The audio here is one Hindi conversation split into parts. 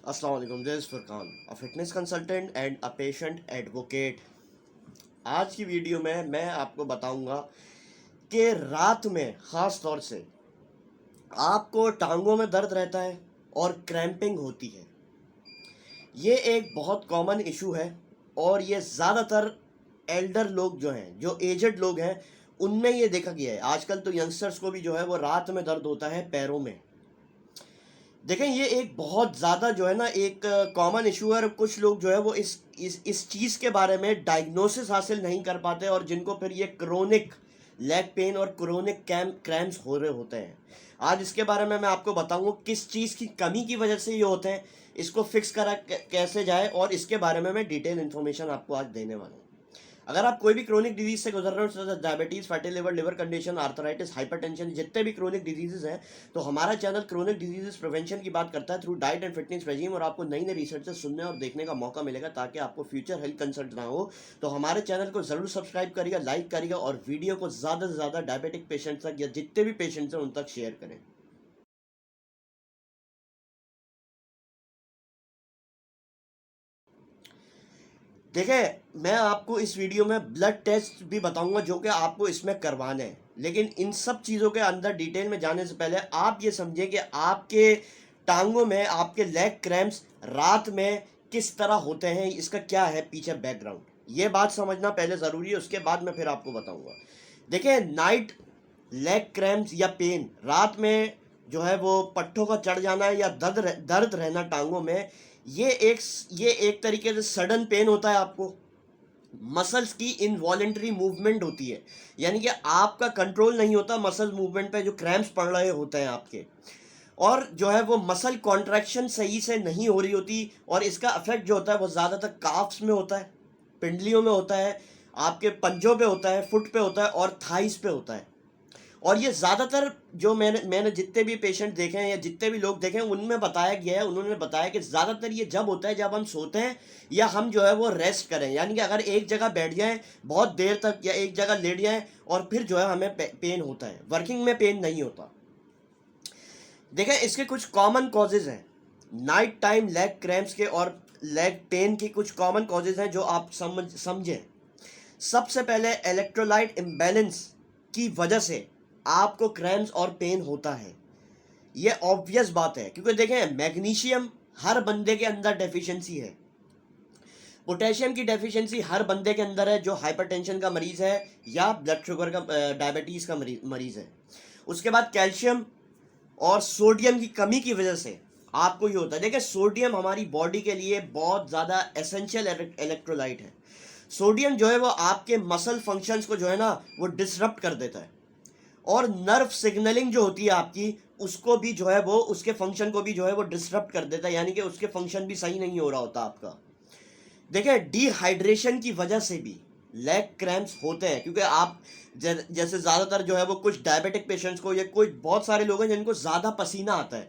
अस्सलाम वालेकुम, this is Furqan, a fitness consultant and a patient advocate. आज की वीडियो में मैं आपको बताऊंगा कि रात में ख़ास तौर से आपको टांगों में दर्द रहता है और क्रैम्पिंग होती है। ये एक बहुत कॉमन इशू है और ये ज़्यादातर एल्डर लोग जो हैं, जो एजड लोग हैं, उनमें ये देखा गया है। आजकल तो यंगस्टर्स को भी जो है वो रात में दर्द होता है पैरों में। देखें, ये एक बहुत ज़्यादा जो है ना एक कॉमन इशू है और कुछ लोग जो है वो इस चीज़ के बारे में डायग्नोसिस हासिल नहीं कर पाते और जिनको फिर ये क्रोनिक लेग पेन और क्रोनिक क्रैम्प्स हो रहे होते हैं। आज इसके बारे में मैं आपको बताऊंगा किस चीज़ की कमी की वजह से ये होते हैं, इसको फिक्स करा कैसे जाए, और इसके बारे में मैं डिटेल इन्फॉर्मेशन आपको आज देने वाला हूँ। अगर आप कोई भी क्रोनिक डिजीज से गुजर रहे हो, diabetes, fatty liver, liver condition, arthritis, hypertension, जितने भी क्रोनिक डिजीजेज हैं, तो हमारा चैनल क्रोनिक डिजीजेस प्रिवेंशन की बात करता है through diet and fitness regime, और आपको नई नई रिसर्च सुनने और देखने का मौका मिलेगा ताकि आपको फ्यूचर हेल्थ कंसर्न ना हो। तो हमारे चैनल को जरूर सब्सक्राइब करिएगा, लाइक करिएगा और वीडियो को ज़्यादा से ज़्यादा डायबिटिक पेशेंट्स तक या जितने भी पेशेंट्स हैं उन तक शेयर करें। देखें, मैं आपको इस वीडियो में ब्लड टेस्ट भी बताऊंगा जो कि आपको इसमें करवाने हैं, लेकिन इन सब चीज़ों के अंदर डिटेल में जाने से पहले आप ये समझें कि आपके टांगों में आपके लेग क्रैम्प्स रात में किस तरह होते हैं, इसका क्या है पीछे बैकग्राउंड, ये बात समझना पहले ज़रूरी है, उसके बाद मैं फिर आपको बताऊंगा। देखिए, नाइट लेग क्रैम्प्स या पेन, रात में जो है वो पट्टों का चढ़ जाना या दर्द दर्द रहना टांगों में, ये एक ये एक तरीके से सडन पेन होता है। आपको मसल्स की इनवॉलेंट्री मूवमेंट होती है, यानी कि आपका कंट्रोल नहीं होता मसल मूवमेंट पे, जो क्रैम्प्स पड़ रहे होते हैं आपके, और जो है वो मसल कॉन्ट्रैक्शन सही से नहीं हो रही होती, और इसका इफेक्ट जो होता है वो ज़्यादातर काफ्स में होता है, पिंडलियों में होता है, आपके पंजों पे होता है, फुट पे होता है और थाइस पे होता है। और ये ज़्यादातर जो मैंने जितने भी पेशेंट देखे हैं या जितने भी लोग देखे हैं उनमें बताया गया है, उन्होंने बताया कि ज़्यादातर ये जब होता है जब हम सोते हैं या हम जो है वो रेस्ट करें, यानी कि अगर एक जगह बैठ जाएं बहुत देर तक या एक जगह लेट जाएं और फिर जो है हमें पेन होता है। वर्किंग में पेन नहीं होता। देखें, इसके कुछ कॉमन कॉजेज़ हैं नाइट टाइम लेग क्रैम्प्स के और लेग पेन की। कुछ कॉमन कॉजेज़ हैं जो आप समझें। सबसे पहले इलेक्ट्रोलाइट इम्बैलेंस की वजह से आपको क्रैम्प्स और पेन होता है। ये ऑब्वियस बात है, क्योंकि देखें, मैग्नीशियम हर बंदे के अंदर डेफिशिएंसी है, पोटेशियम की डेफिशिएंसी हर बंदे के अंदर है जो हाइपरटेंशन का मरीज़ है या ब्लड शुगर का डायबिटीज़ का मरीज़ है। उसके बाद कैल्शियम और सोडियम की कमी की वजह से आपको ये होता है। देखिए, सोडियम हमारी बॉडी के लिए बहुत ज़्यादा एसेंशियल इलेक्ट्रोलाइट है। सोडियम जो है वो आपके मसल फंक्शंस को जो है ना वो डिसरप्ट कर देता है, और नर्व सिग्नलिंग जो होती है आपकी, उसको भी जो है वो उसके फंक्शन को भी जो है वो डिसरप्ट कर देता है, यानी कि उसके फंक्शन भी सही नहीं हो रहा होता आपका। देखिए, डिहाइड्रेशन की वजह से भी लेग क्रैम्प्स होते हैं, क्योंकि आप जैसे ज़्यादातर जो है वो कुछ डायबिटिक पेशेंट्स को या कोई बहुत सारे लोग हैं जिनको ज़्यादा पसीना आता है,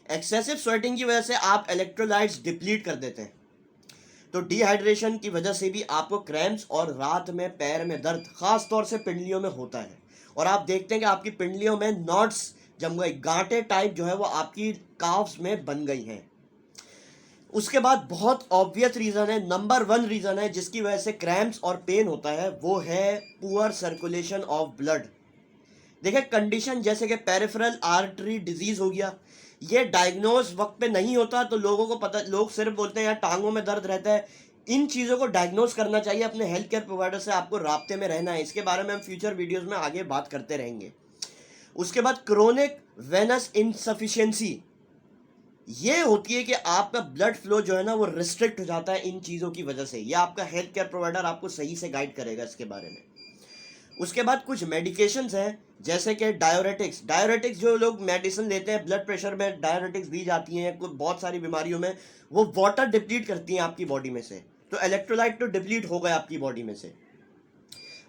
एक्सेसिव स्वेटिंग की वजह से आप इलेक्ट्रोलाइट्स डिप्लीट कर देते हैं। तो डिहाइड्रेशन की वजह से भी आपको क्रैम्प्स और रात में पैर में दर्द खास तौर से पिंडलियों में होता है, और आप देखते हैं कि आपकी पिंडलियों में नॉट्स जम गई, गांठें टाइप जो है वो आपकी काफ्स में बन गई हैं। उसके बाद बहुत ऑब्वियस रीज़न है, नंबर वन रीज़न है जिसकी वजह से क्रैम्प्स और पेन होता है, वो है पुअर सर्कुलेशन ऑफ ब्लड। देखिए, कंडीशन जैसे कि पेरिफेरल आर्टरी डिजीज हो गया, ये डायग्नोज वक्त पे नहीं होता, तो लोगों को पता, लोग सिर्फ बोलते हैं यार टांगों में दर्द रहता है। इन चीज़ों को डायग्नोज करना चाहिए, अपने हेल्थ केयर प्रोवाइडर से आपको राब्ते में रहना है। इसके बारे में हम फ्यूचर वीडियोस में आगे बात करते रहेंगे। उसके बाद क्रोनिक वेनस इनसफिशिएंसी, ये होती है कि आपका ब्लड फ्लो जो है ना वो रिस्ट्रिक्ट हो जाता है इन चीज़ों की वजह से। ये आपका हेल्थ केयर प्रोवाइडर आपको सही से गाइड करेगा इसके बारे में। उसके बाद कुछ मेडिकेशंस हैं जैसे कि डायरेटिक्स। डायरेटिक्स जो लोग मेडिसिन लेते हैं, ब्लड प्रेशर में डायरेटिक्स दी जाती हैं, कुछ बहुत सारी बीमारियों में वो वाटर डिप्लीट करती हैं आपकी बॉडी में से, तो इलेक्ट्रोलाइट तो डिप्लीट हो गए आपकी बॉडी में से।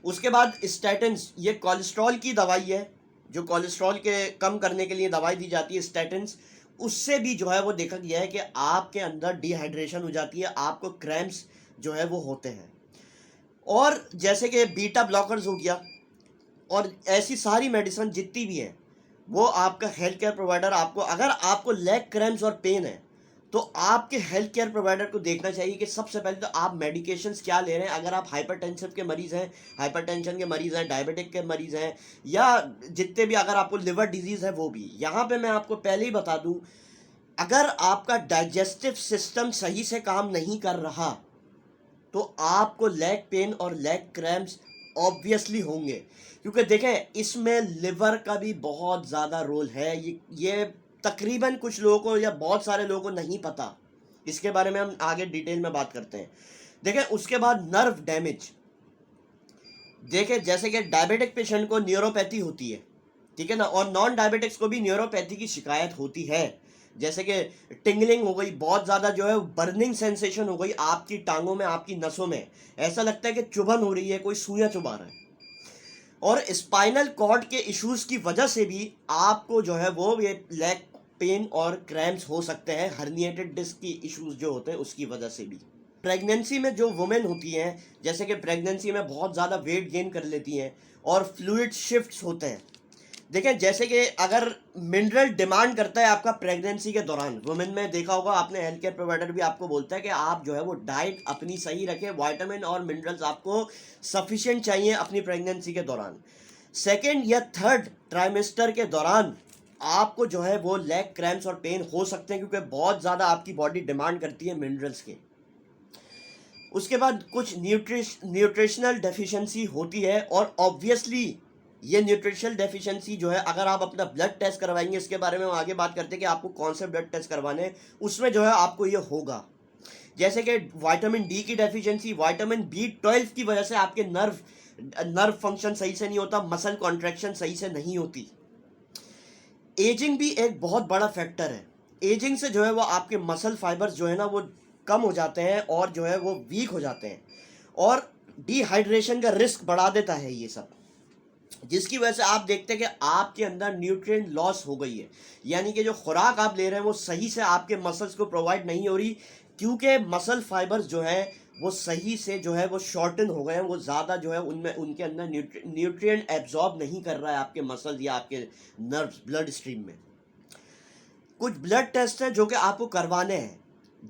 उसके बाद स्टैटिन्स, ये कोलेस्ट्रॉल की दवाई है, जो कोलेस्ट्रॉल के कम करने के लिए दवाई दी जाती है स्टैटिन्स। उससे भी जो है वो देखा गया है कि आपके अंदर डिहाइड्रेशन हो जाती है, आपको क्रैम्प्स जो है वो होते हैं। और जैसे कि बीटा ब्लॉकर्स हो गया, और ऐसी सारी मेडिसिन जितनी भी हैं, वो आपका हेल्थ केयर प्रोवाइडर आपको, अगर आपको लेग क्रैम्प्स और पेन है तो आपके हेल्थ केयर प्रोवाइडर को देखना चाहिए कि सबसे पहले तो आप मेडिकेशंस क्या ले रहे हैं। अगर आप हाइपरटेंशन के मरीज़ हैं, हाइपरटेंशन के मरीज़ हैं, डायबिटिक के मरीज़ हैं, या जितने भी, अगर आपको लिवर डिजीज़ है वो भी। यहाँ पे मैं आपको पहले ही बता दूँ, अगर आपका डाइजेस्टिव सिस्टम सही से काम नहीं कर रहा तो आपको लेग पेन और लेग क्रैम्प्स ऑब्वियसली होंगे। क्योंकि देखें, इसमें लिवर का भी बहुत ज़्यादा रोल है। ये तकरीबन कुछ लोगों को या बहुत सारे लोगों को नहीं पता। इसके बारे में हम आगे डिटेल में बात करते हैं। देखें, उसके बाद नर्व डैमेज। देखें, जैसे कि डायबिटिक पेशेंट को न्यूरोपैथी होती है, ठीक है ना, और नॉन डायबिटिक्स को भी न्यूरोपैथी की शिकायत होती है। जैसे कि टिंगलिंग हो गई, बहुत ज़्यादा जो है बर्निंग सेंसेशन हो गई आपकी टांगों में, आपकी नसों में, ऐसा लगता है कि चुभन हो रही है, कोई सुइयां चुभा रहा है। और स्पाइनल कॉर्ड के इश्यूज की वजह से भी आपको जो है वो ये लेग पेन और क्रैम्प्स हो सकते हैं। हर्निएटेड डिस्क की इश्यूज जो होते हैं उसकी वजह से भी। प्रेगनेंसी में जो वुमेन होती हैं, जैसे कि प्रेगनेंसी में बहुत ज़्यादा वेट गेन कर लेती हैं और फ्लूइड शिफ्ट्स होते हैं। देखें, जैसे कि अगर मिनरल डिमांड करता है आपका प्रेगनेंसी के दौरान, वुमेन में देखा होगा आपने, हेल्थ केयर प्रोवाइडर भी आपको बोलता है कि आप जो है वो डाइट अपनी सही रखें, विटामिन और मिनरल्स आपको सफिशिएंट चाहिए अपनी प्रेगनेंसी के दौरान। सेकेंड या थर्ड ट्राइमेस्टर के दौरान आपको जो है वो लेग क्रैम्प्स और पेन हो सकते हैं, क्योंकि बहुत ज़्यादा आपकी बॉडी डिमांड करती है मिनरल्स के। उसके बाद कुछ न्यूट्रिशनल डेफिशिएंसी होती है, और ऑब्वियसली ये न्यूट्रिशनल डेफिशिएंसी जो है, अगर आप अपना ब्लड टेस्ट करवाएंगे, इसके बारे में हम आगे बात करते हैं कि आपको कौन से ब्लड टेस्ट करवाने हैं, उसमें जो है आपको ये होगा। जैसे कि विटामिन डी की डेफिशिएंसी, विटामिन B12 की वजह से आपके नर्व फंक्शन सही से नहीं होता, मसल कॉन्ट्रैक्शन सही से नहीं होती। एजिंग भी एक बहुत बड़ा फैक्टर है। एजिंग से जो है वो आपके मसल फाइबर्स जो है ना वो कम हो जाते हैं और जो है वो वीक हो जाते हैं, और डिहाइड्रेशन का रिस्क बढ़ा देता है ये सब, जिसकी वजह से आप देखते हैं कि आपके अंदर न्यूट्रिएंट लॉस हो गई है। यानी कि जो खुराक आप ले रहे हैं वो सही से आपके मसल्स को प्रोवाइड नहीं हो रही, क्योंकि मसल फाइबर्स जो है वो सही से जो है वो शॉर्टन हो गए हैं, वो ज़्यादा जो है उनमें उनके अंदर न्यूट्रिएंट एब्जॉर्ब नहीं कर रहा है आपके मसल्स या आपके नर्व्स ब्लड स्ट्रीम में। कुछ ब्लड टेस्ट हैं जो कि आपको करवाने हैं,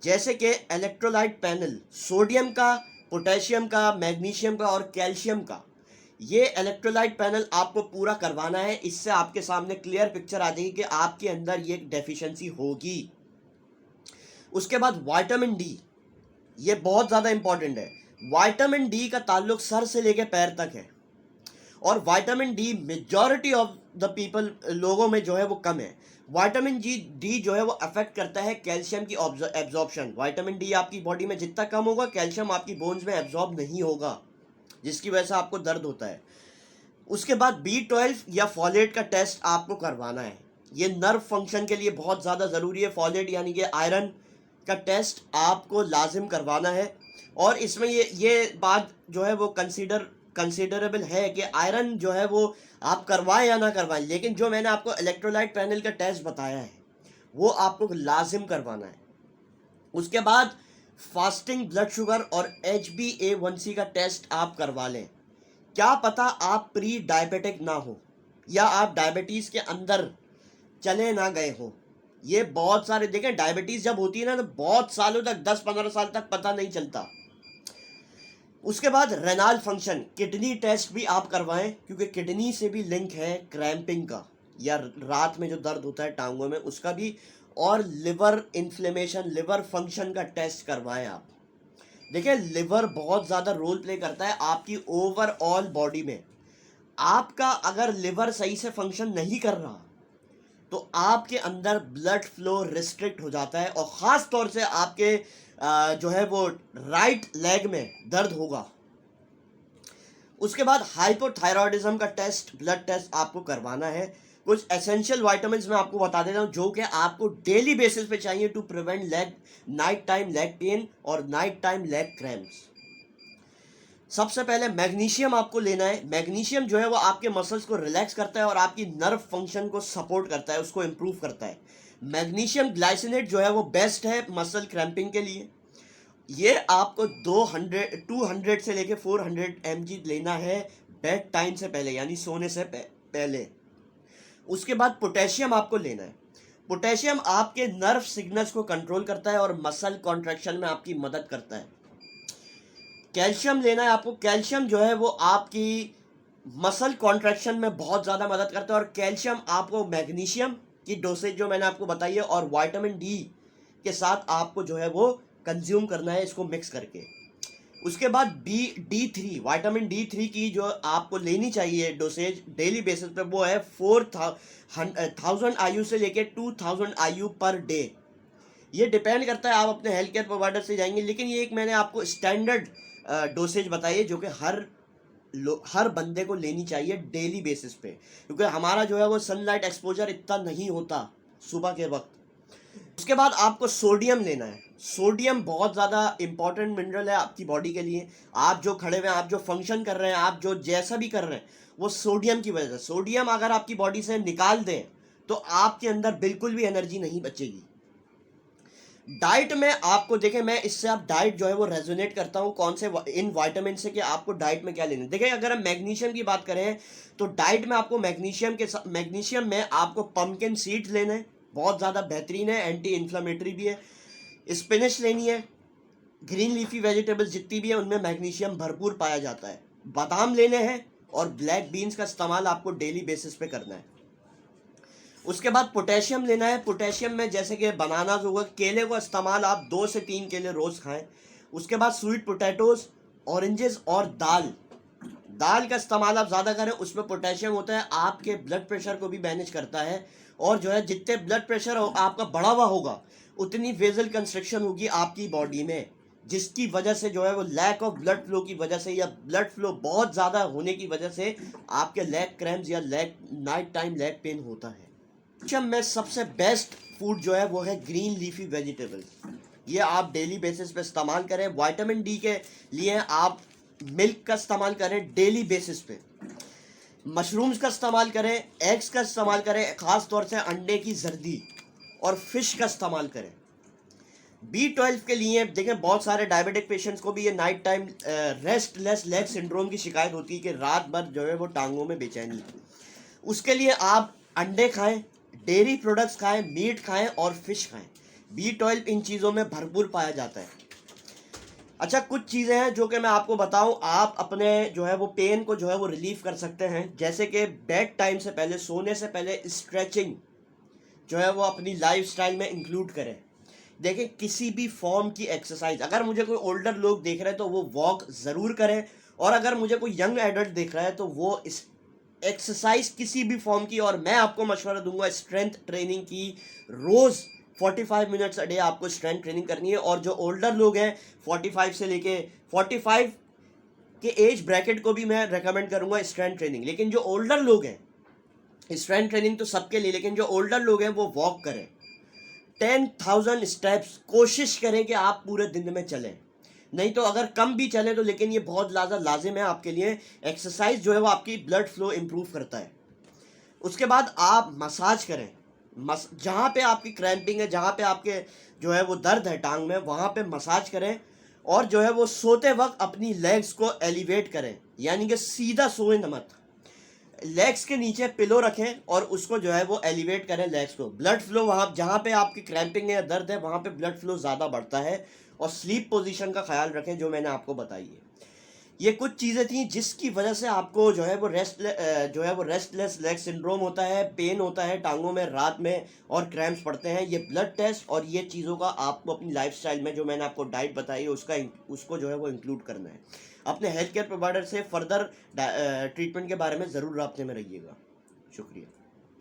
जैसे कि इलेक्ट्रोलाइट पैनल, सोडियम का, पोटेशियम का, मैग्नीशियम का और कैल्शियम का। ये इलेक्ट्रोलाइट पैनल आपको पूरा करवाना है। इससे आपके सामने क्लियर पिक्चर आ जाएगी कि आपके अंदर ये डेफिशिएंसी होगी। उसके बाद विटामिन डी, ये बहुत ज़्यादा इंपॉर्टेंट है। विटामिन डी का ताल्लुक सर से लेकर पैर तक है, और vitamin D majority of the people, लोगों में जो है वो कम है। विटामिन डी जो है वो अफेक्ट करता है कैल्शियम की एब्जॉर्प्शन। विटामिन डी आपकी बॉडी में जितना कम होगा, कैल्शियम आपकी बोन्स में एब्जॉर्ब नहीं होगा, जिसकी वजह से आपको दर्द होता है। उसके बाद B12 या फॉलेट का टेस्ट आपको करवाना है। ये नर्व फंक्शन के लिए बहुत ज़्यादा ज़रूरी है। फॉलेट यानी कि आयरन का टेस्ट आपको लाजिम करवाना है। और इसमें ये बात जो है वो कंसीडरेबल है कि आयरन जो है वो आप करवाएं या ना करवाएं, लेकिन जो मैंने आपको इलेक्ट्रोलाइट पैनल का टेस्ट बताया है वो आपको लाजिम करवाना है। उसके बाद फास्टिंग ब्लड शुगर और HbA1c का टेस्ट आप करवा लें। क्या पता आप प्री डायबिटिक ना हो, या आप डायबिटीज़ के अंदर चले ना गए हो। ये बहुत सारे, देखें, डायबिटीज़ जब होती है ना तो बहुत सालों तक, 10-15 साल तक पता नहीं चलता। उसके बाद रेनाल फंक्शन, किडनी टेस्ट भी आप करवाएं, क्योंकि किडनी से भी लिंक है क्रैम्पिंग का, या रात में जो दर्द होता है टांगों में, उसका भी। और लिवर इन्फ्लेमेशन, लिवर फंक्शन का टेस्ट करवाएं आप। देखिए, लिवर बहुत ज़्यादा रोल प्ले करता है आपकी ओवरऑल बॉडी में। आपका अगर लिवर सही से फंक्शन नहीं कर रहा तो आपके अंदर ब्लड फ्लो रिस्ट्रिक्ट हो जाता है, और ख़ास तौर से आपके जो है वो राइट लेग में दर्द होगा। उसके बाद हाइपोथायरॉयडिज्म का टेस्ट, ब्लड टेस्ट आपको करवाना है। कुछ एसेंशियल विटामिन्स मैं आपको बता देता हूँ जो कि आपको डेली बेसिस पे चाहिए to prevent night time leg pain और नाइट टाइम लेग क्रैम्प्स। सबसे पहले मैग्नीशियम आपको लेना है। मैग्नीशियम जो है वो आपके मसल्स को रिलैक्स करता है और आपकी नर्व फंक्शन को सपोर्ट करता है, उसको इम्प्रूव करता है। मैग्नीशियम ग्लाइसिनेट जो है वो बेस्ट है मसल क्रैम्पिंग के लिए। ये आपको 200 से लेके 400 mg लेना है बेड टाइम से पहले, यानी सोने से पहले। उसके बाद पोटेशियम आपको लेना है। पोटेशियम आपके नर्व सिग्नल्स को कंट्रोल करता है और मसल कॉन्ट्रैक्शन में आपकी मदद करता है। कैल्शियम लेना है आपको। कैल्शियम जो है वो आपकी मसल कॉन्ट्रैक्शन में बहुत ज़्यादा मदद करता है। और कैल्शियम आपको मैग्नीशियम की डोसेज जो मैंने आपको बताई है और विटामिन डी के साथ आपको जो है वो कंज्यूम करना है इसको मिक्स करके। उसके बाद D3 विटामिन D3 की जो आपको लेनी चाहिए डोसेज डेली बेसिस पे, वो है 4000 IU से लेके 2000 IU पर डे। ये डिपेंड करता है, आप अपने हेल्थ केयर प्रोवाइडर से जाएंगे, लेकिन ये एक मैंने आपको स्टैंडर्ड डोसेज बताई है जो कि हर बंदे को लेनी चाहिए डेली बेसिस पे, क्योंकि हमारा जो है वो सनलाइट एक्सपोजर इतना नहीं होता सुबह के वक्त। उसके बाद आपको सोडियम लेना है। सोडियम बहुत ज़्यादा इंपॉर्टेंट मिनरल है आपकी बॉडी के लिए। आप जो खड़े हुए हैं, आप जो फंक्शन कर रहे हैं, आप जो जैसा भी कर रहे हैं, वो सोडियम की वजह से। सोडियम अगर आपकी बॉडी से निकाल दें तो आपके अंदर बिल्कुल भी एनर्जी नहीं बचेगी। डाइट में आपको देखें, मैं इससे आप डाइट जो है वो रेजोनेट करता हूँ कौन से इन विटामिन से कि आपको डाइट में क्या लेना है। देखिए, अगर हम मैग्नीशियम की बात करें तो डाइट में आपको मैग्नीशियम में आपको पम्पकिन सीड्स लेना है, बहुत ज़्यादा बेहतरीन है, एंटी इन्फ्लामेटरी भी है। स्पिनच लेनी है। ग्रीन लीफी वेजिटेबल्स जितनी भी है उनमें मैग्नीशियम भरपूर पाया जाता है। बादाम लेने हैं और ब्लैक बीन्स का इस्तेमाल आपको डेली बेसिस पे करना है। उसके बाद पोटेशियम लेना है। पोटेशियम में जैसे कि बनानास होगा, केले का इस्तेमाल आप 2 से 3 केले रोज़ खाएं। उसके बाद स्वीट पोटैटोज, ऑरेंजेस और दाल का इस्तेमाल आप ज़्यादा करें, उसमें पोटेशियम होता है, आपके ब्लड प्रेशर को भी मैनेज करता है। और जो है जितने ब्लड प्रेशर आपका बढ़ा हुआ होगा उतनी वेजल कंस्ट्रक्शन होगी आपकी बॉडी में, जिसकी वजह से जो है वो लैक ऑफ ब्लड फ्लो की वजह से या ब्लड फ्लो बहुत ज़्यादा होने की वजह से आपके लेग क्रैम्प्स या नाइट टाइम लेग पेन होता है। में सबसे बेस्ट फूड जो है वो है ग्रीन लीफी वेजिटेबल्स। ये आप डेली बेसिस पे इस्तेमाल करें। विटामिन डी के लिए आप मिल्क का इस्तेमाल करें डेली बेसिस पे, मशरूम्स का इस्तेमाल करें, एग्स का इस्तेमाल करें, ख़ास तौर से अंडे की जर्दी, और फिश का इस्तेमाल करें। B12 के लिए देखें, बहुत सारे डायबिटिक पेशेंट्स को भी ये night time restless leg syndrome की शिकायत होती है कि रात भर जो है वो टांगों में बेचैनी। उसके लिए आप अंडे खाएं, डेयरी प्रोडक्ट्स खाएं, मीट खाएं और फिश खाएं। B12 इन चीज़ों में भरपूर पाया जाता है। अच्छा, कुछ चीज़ें हैं जो कि मैं आपको बताऊं, आप अपने जो है वो पेन को जो है वो रिलीव कर सकते हैं। जैसे कि बेड टाइम से पहले, सोने से पहले स्ट्रेचिंग जो है वो अपनी लाइफस्टाइल में इंक्लूड करें। देखिए, किसी भी फॉर्म की एक्सरसाइज, अगर मुझे कोई ओल्डर लोग देख रहे हैं तो वो वॉक ज़रूर करें, और अगर मुझे कोई यंग एडल्ट देख रहा है तो वो इस एक्सरसाइज किसी भी फॉर्म की, और मैं आपको मशवरा दूंगा स्ट्रेंथ ट्रेनिंग की। रोज़ 45 मिनट्स अ डे आपको स्ट्रेंथ ट्रेनिंग करनी है। और जो ओल्डर लोग हैं 45 से लेके 45 के एज ब्रैकेट को भी मैं रेकमेंड करूंगा स्ट्रेंथ ट्रेनिंग। लेकिन जो ओल्डर लोग हैं, स्ट्रेंथ ट्रेनिंग तो सबके लिए, लेकिन जो ओल्डर लोग हैं वो वॉक करें। 10,000 स्टेप्स कोशिश करें कि आप पूरे दिन में चलें। नहीं तो अगर कम भी चले तो, लेकिन ये बहुत ज़्यादा लाजिम है आपके लिए। एक्सरसाइज जो है वो आपकी ब्लड फ्लो इम्प्रूव करता है। उसके बाद आप मसाज करें। जहाँ पे आपकी क्रैम्पिंग है, जहाँ पे आपके जो है वो दर्द है टांग में, वहाँ पे मसाज करें। और जो है वो सोते वक्त अपनी लेग्स को एलिवेट करें, यानी कि सीधा सोए मत, लेग्स के नीचे पिलो रखें और उसको जो है वो एलिवेट करें लेग्स को। ब्लड फ्लो वहाँ जहाँ पे आपकी क्रैम्पिंग है या दर्द है वहाँ पे ब्लड फ्लो ज़्यादा बढ़ता है। और स्लीप पोजीशन का ख्याल रखें जो मैंने आपको बताई है। ये कुछ चीज़ें थी जिसकी वजह से आपको जो है वो रेस्टलेस लेग सिंड्रोम होता है, पेन होता है टांगों में रात में और क्रैम्प्स पड़ते हैं। ये ब्लड टेस्ट और ये चीज़ों का आपको अपनी लाइफस्टाइल में, जो मैंने आपको डाइट बताई है उसको जो है वो इंक्लूड करना है। अपने हेल्थ केयर प्रोवाइडर से फर्दर ट्रीटमेंट के बारे में ज़रूर राब्ते में रहिएगा। शुक्रिया।